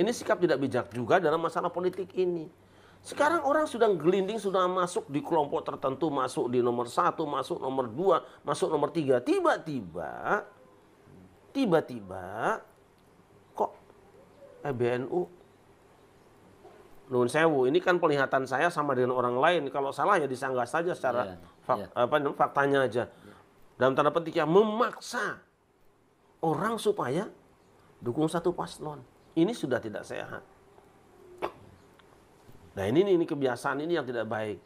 ini sikap tidak bijak juga dalam masalah politik ini. Sekarang orang sudah gelinding, sudah masuk di kelompok tertentu, masuk di nomor 1, masuk nomor 2, masuk nomor 3. Tiba-tiba kok PBNU, nuhun sewu, ini kan penglihatan saya sama dengan orang lain. Kalau salah ya disanggah saja secara faktanya aja. Dalam tanda petik ya, memaksa orang supaya dukung satu paslon. Ini sudah tidak sehat. Nah ini kebiasaan ini yang tidak baik.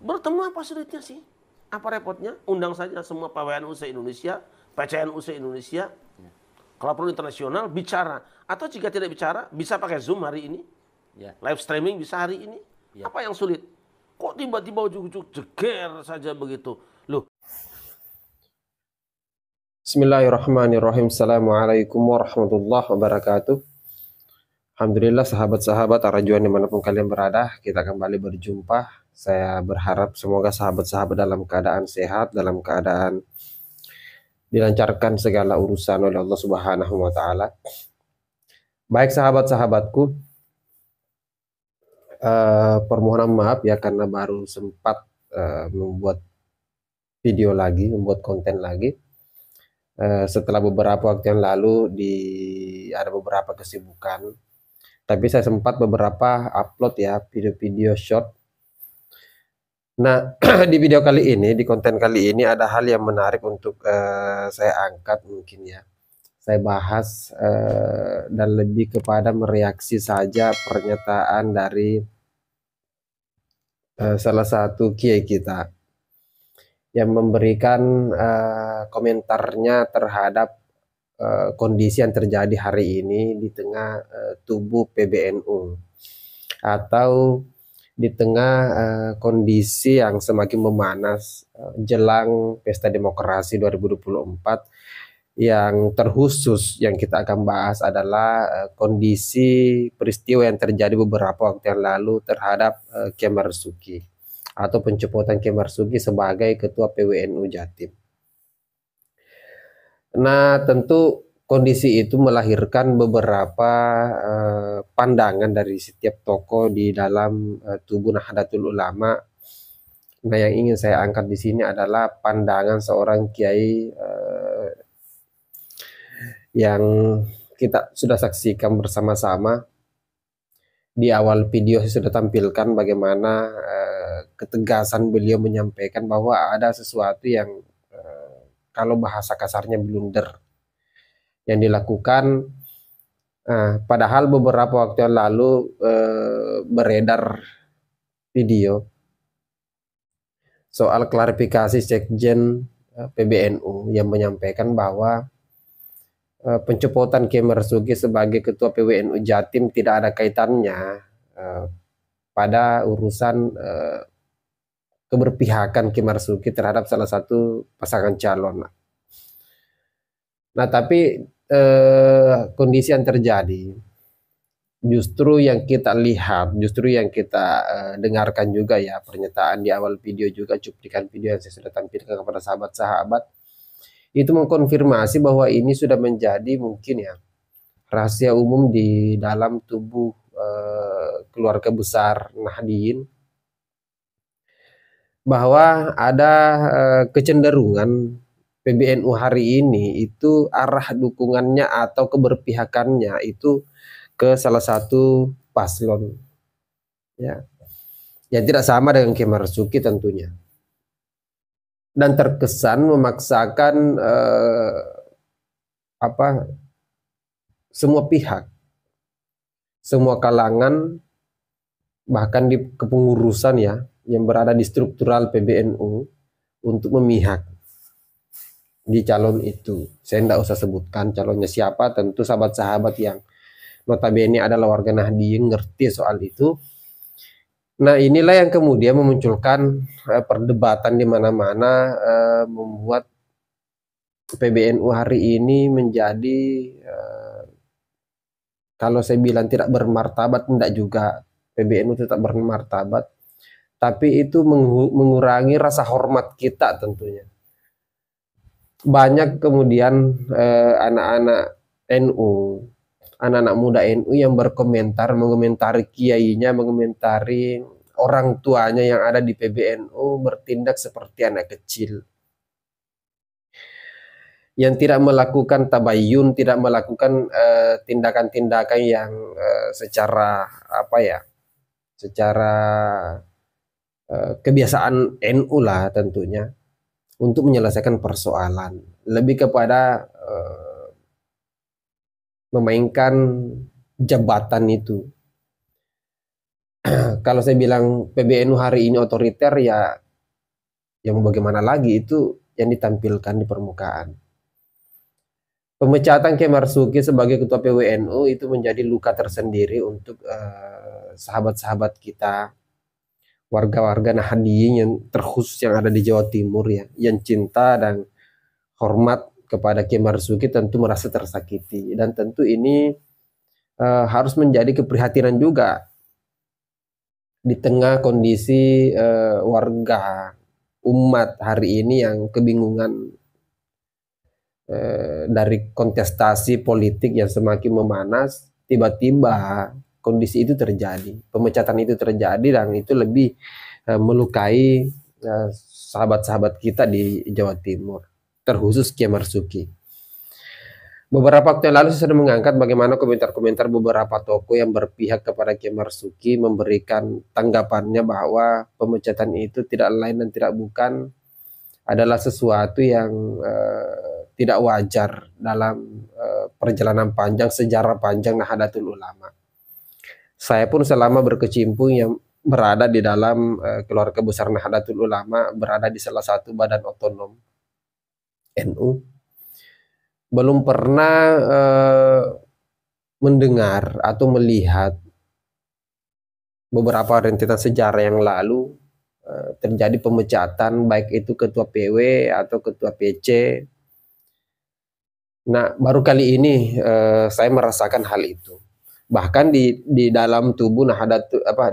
Bertemu apa sulitnya sih? Apa repotnya? Undang saja semua PWNU se-Indonesia, PCNU se-Indonesia. Kalau perlu internasional, bicara. Atau jika tidak bicara, bisa pakai Zoom hari ini. Live streaming bisa hari ini. Apa yang sulit? Kok tiba-tiba ujuk-ujuk jeger saja begitu? Loh. Bismillahirrahmanirrahim. Assalamualaikum warahmatullahi wabarakatuh. Alhamdulillah sahabat-sahabat Arajuan dimanapun kalian berada, kita kembali berjumpa. Saya berharap semoga sahabat-sahabat dalam keadaan sehat, dalam keadaan dilancarkan segala urusan oleh Allah Subhanahu wa Ta'ala. Baik sahabat-sahabatku, permohonan maaf ya karena baru sempat membuat video lagi, membuat konten lagi. Setelah beberapa waktu yang lalu ada beberapa kesibukan, tapi saya sempat beberapa upload ya video-video short. Nah di video kali ini, di konten kali ini ada hal yang menarik untuk saya angkat mungkin ya. Saya bahas dan lebih kepada mereaksi saja pernyataan dari salah satu kiai kita yang memberikan komentarnya terhadap kondisi yang terjadi hari ini di tengah tubuh PBNU, atau di tengah kondisi yang semakin memanas jelang Pesta Demokrasi 2024. Yang terkhusus yang kita akan bahas adalah kondisi peristiwa yang terjadi beberapa waktu yang lalu terhadap Kiai Marzuki, atau pencopotan Kiai Marzuki sebagai Ketua PWNU Jatim. Nah tentu kondisi itu melahirkan beberapa pandangan dari setiap tokoh di dalam tubuh Nahdlatul Ulama. Nah yang ingin saya angkat di sini adalah pandangan seorang kiai yang kita sudah saksikan bersama-sama. Di awal video saya sudah tampilkan bagaimana ketegasan beliau menyampaikan bahwa ada sesuatu yang kalau bahasa kasarnya blunder yang dilakukan. Padahal beberapa waktu yang lalu beredar video soal klarifikasi Sekjen PBNU yang menyampaikan bahwa pencopotan Kiai Marzuki sebagai Ketua PWNU Jatim tidak ada kaitannya pada urusan keberpihakan Kiai Marzuki terhadap salah satu pasangan calon. Nah tapi kondisi yang terjadi, justru yang kita lihat, justru yang kita dengarkan juga ya, pernyataan di awal video juga, cuplikan video yang saya sudah tampilkan kepada sahabat-sahabat, itu mengkonfirmasi bahwa ini sudah menjadi mungkin ya rahasia umum di dalam tubuh keluarga besar Nahdien, bahwa ada kecenderungan PBNU hari ini itu arah dukungannya atau keberpihakannya itu ke salah satu paslon ya, yang tidak sama dengan Kiai Marzuki tentunya, dan terkesan memaksakan semua pihak, semua kalangan, bahkan di kepengurusan ya yang berada di struktural PBNU untuk memihak di calon itu. Saya tidak usah sebutkan calonnya siapa, tentu sahabat-sahabat yang notabene adalah warga Nahdien ngerti soal itu. Nah inilah yang kemudian memunculkan perdebatan di mana-mana, membuat PBNU hari ini menjadi kalau saya bilang tidak bermartabat, tidak juga. PBNU tetap bermartabat, tapi itu mengurangi rasa hormat kita tentunya. Banyak kemudian anak-anak NU anak-anak muda NU yang berkomentar, mengomentari kiainya, mengomentari orang tuanya yang ada di PBNU bertindak seperti anak kecil, yang tidak melakukan tabayun, tidak melakukan tindakan-tindakan yang secara apa ya, secara kebiasaan NU lah tentunya untuk menyelesaikan persoalan, lebih kepada memainkan jabatan itu. Kalau saya bilang PBNU hari ini otoriter, ya yang bagaimana lagi, itu yang ditampilkan di permukaan. Pemecatan Kiai Marzuki sebagai ketua PWNU itu menjadi luka tersendiri untuk sahabat-sahabat kita, warga-warga Nahdliyin yang terkhusus yang ada di Jawa Timur ya, yang cinta dan hormat kepada Kiai Marzuki tentu merasa tersakiti, dan tentu ini harus menjadi keprihatinan juga di tengah kondisi warga umat hari ini yang kebingungan dari kontestasi politik yang semakin memanas. Tiba-tiba kondisi itu terjadi, pemecatan itu terjadi, dan itu lebih melukai sahabat-sahabat kita di Jawa Timur, terkhusus Kiai Marzuki. Beberapa waktu yang lalu saya sudah mengangkat bagaimana komentar-komentar beberapa tokoh yang berpihak kepada Kiai Marzuki memberikan tanggapannya bahwa pemecatan itu tidak lain dan tidak bukan adalah sesuatu yang tidak wajar dalam perjalanan panjang, sejarah panjang Nahdlatul Ulama. Saya pun selama berkecimpung yang berada di dalam keluarga besar Nahdlatul Ulama, berada di salah satu badan otonom NU, belum pernah mendengar atau melihat beberapa rentetan sejarah yang lalu terjadi pemecatan, baik itu ketua PW atau ketua PC. Nah, baru kali ini saya merasakan hal itu. Bahkan di dalam tubuh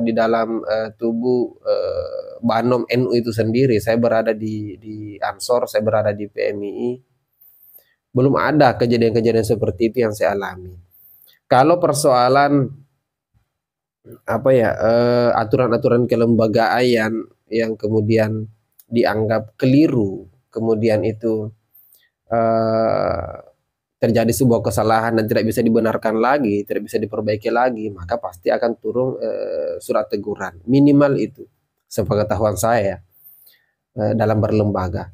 di dalam tubuh Banom NU itu sendiri, saya berada di Ansor, saya berada di PMII, belum ada kejadian-kejadian seperti itu yang saya alami. Kalau persoalan apa ya, aturan-aturan kelembagaan yang kemudian dianggap keliru, kemudian itu terjadi sebuah kesalahan dan tidak bisa dibenarkan lagi, tidak bisa diperbaiki lagi, maka pasti akan turun surat teguran. Minimal itu, sepengetahuan saya dalam berlembaga.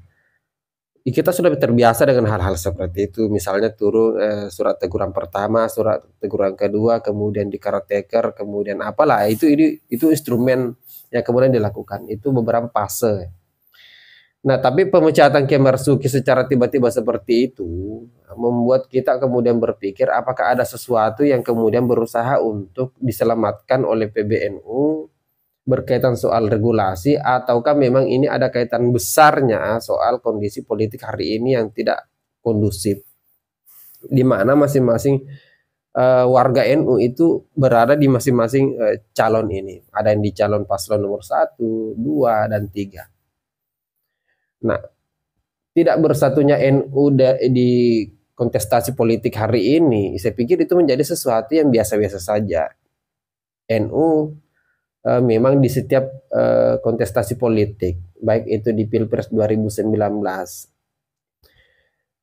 Kita sudah terbiasa dengan hal-hal seperti itu. Misalnya turun surat teguran pertama, surat teguran kedua, kemudian di caretaker, kemudian apalah, itu instrumen yang kemudian dilakukan. Itu beberapa fase. Nah, tapi pemecatan Kiai Marzuki secara tiba-tiba seperti itu membuat kita kemudian berpikir apakah ada sesuatu yang kemudian berusaha untuk diselamatkan oleh PBNU berkaitan soal regulasi, ataukah memang ini ada kaitan besarnya soal kondisi politik hari ini yang tidak kondusif, di mana masing-masing warga NU itu berada di masing-masing calon ini. Ada yang di calon paslon nomor 1, 2, dan 3. Nah, tidak bersatunya NU di kontestasi politik hari ini, saya pikir itu menjadi sesuatu yang biasa-biasa saja. NU memang di setiap kontestasi politik, baik itu di Pilpres 2019,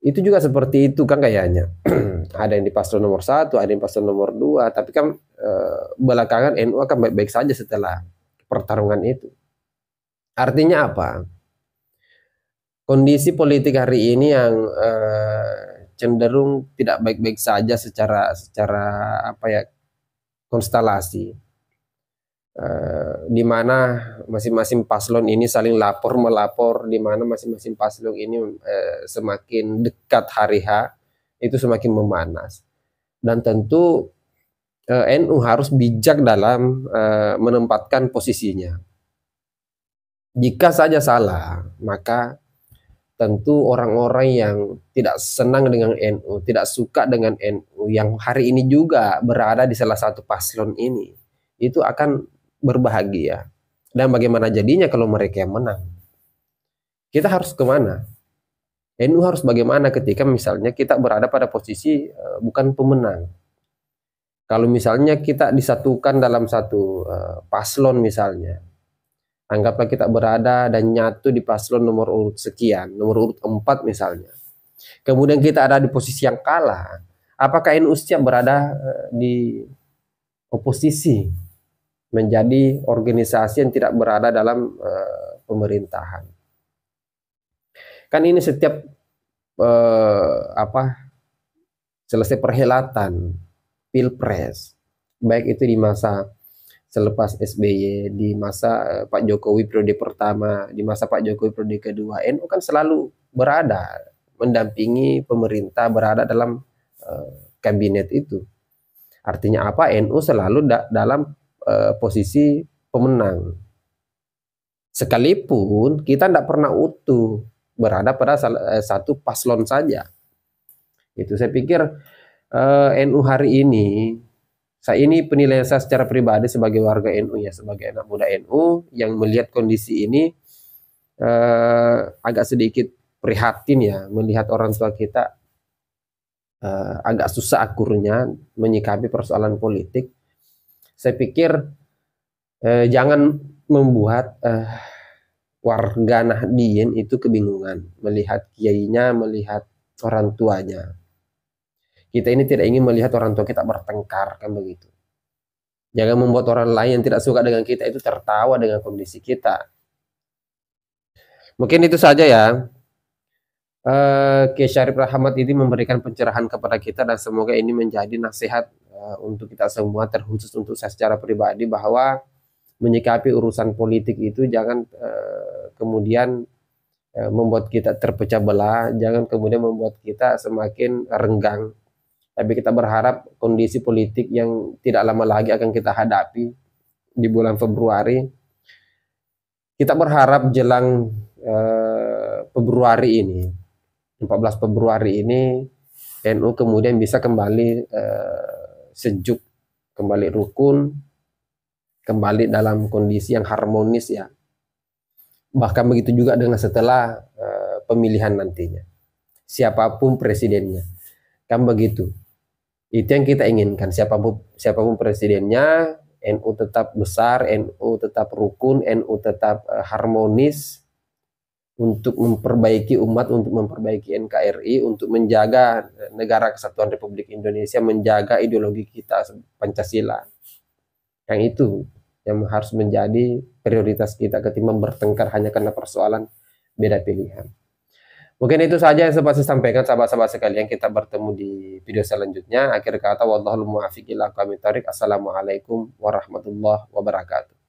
itu juga seperti itu kan kayaknya. Ada yang di paslon nomor 1, ada yang paslon nomor 2, tapi kan belakangan NU akan baik-baik saja setelah pertarungan itu. Artinya apa? Kondisi politik hari ini yang cenderung tidak baik-baik saja secara apa ya, konstelasi, di mana masing-masing paslon ini saling lapor melapor, di mana masing-masing paslon ini semakin dekat hari H itu semakin memanas, dan tentu NU harus bijak dalam menempatkan posisinya. Jika saja salah, maka tentu orang-orang yang tidak senang dengan NU, tidak suka dengan NU, yang hari ini juga berada di salah satu paslon ini, itu akan berbahagia. Dan bagaimana jadinya kalau mereka yang menang? Kita harus kemana? NU harus bagaimana ketika misalnya kita berada pada posisi bukan pemenang? Kalau misalnya kita disatukan dalam satu paslon misalnya, anggaplah kita berada dan nyatu di paslon nomor urut sekian, nomor urut 4 misalnya. Kemudian kita ada di posisi yang kalah, apakah NU siap berada di oposisi, menjadi organisasi yang tidak berada dalam pemerintahan? Kan ini setiap selesai perhelatan Pilpres, baik itu di masa selepas SBY, di masa Pak Jokowi periode pertama, di masa Pak Jokowi periode kedua, NU kan selalu berada mendampingi pemerintah, berada dalam kabinet itu. Artinya apa? NU selalu dalam posisi pemenang. Sekalipun kita tidak pernah utuh berada pada satu paslon saja. Itu saya pikir NU hari ini, ini penilaian saya secara pribadi sebagai warga NU ya, sebagai anak muda NU yang melihat kondisi ini agak sedikit prihatin ya, melihat orang tua kita agak susah akurnya menyikapi persoalan politik. Saya pikir jangan membuat warga Nahdien itu kebingungan melihat kiainya, melihat orang tuanya. Kita ini tidak ingin melihat orang tua kita bertengkar, kan begitu. Jangan membuat orang lain yang tidak suka dengan kita itu tertawa dengan kondisi kita. Mungkin itu saja ya. Kiai Syarif Rahmat ini memberikan pencerahan kepada kita, dan semoga ini menjadi nasihat untuk kita semua, terkhusus untuk saya secara pribadi, bahwa menyikapi urusan politik itu jangan kemudian membuat kita terpecah belah, jangan kemudian membuat kita semakin renggang. Tapi kita berharap kondisi politik yang tidak lama lagi akan kita hadapi di bulan Februari. Kita berharap jelang Februari ini, 14 Februari ini, NU kemudian bisa kembali sejuk, kembali rukun, kembali dalam kondisi yang harmonis ya. Bahkan begitu juga dengan setelah pemilihan nantinya. Siapapun presidennya. Kan begitu. Itu yang kita inginkan, siapapun presidennya, NU tetap besar, NU tetap rukun, NU tetap harmonis untuk memperbaiki umat, untuk memperbaiki NKRI, untuk menjaga negara kesatuan Republik Indonesia, menjaga ideologi kita Pancasila. Yang itu yang harus menjadi prioritas kita ketimbang bertengkar hanya karena persoalan beda pilihan. Mungkin itu saja yang sempat saya sampaikan, sahabat-sahabat sekalian. Kita bertemu di video selanjutnya. Akhir kata, wallahul muwaffiq ila aqwamit thoriq. Assalamualaikum warahmatullahi wabarakatuh.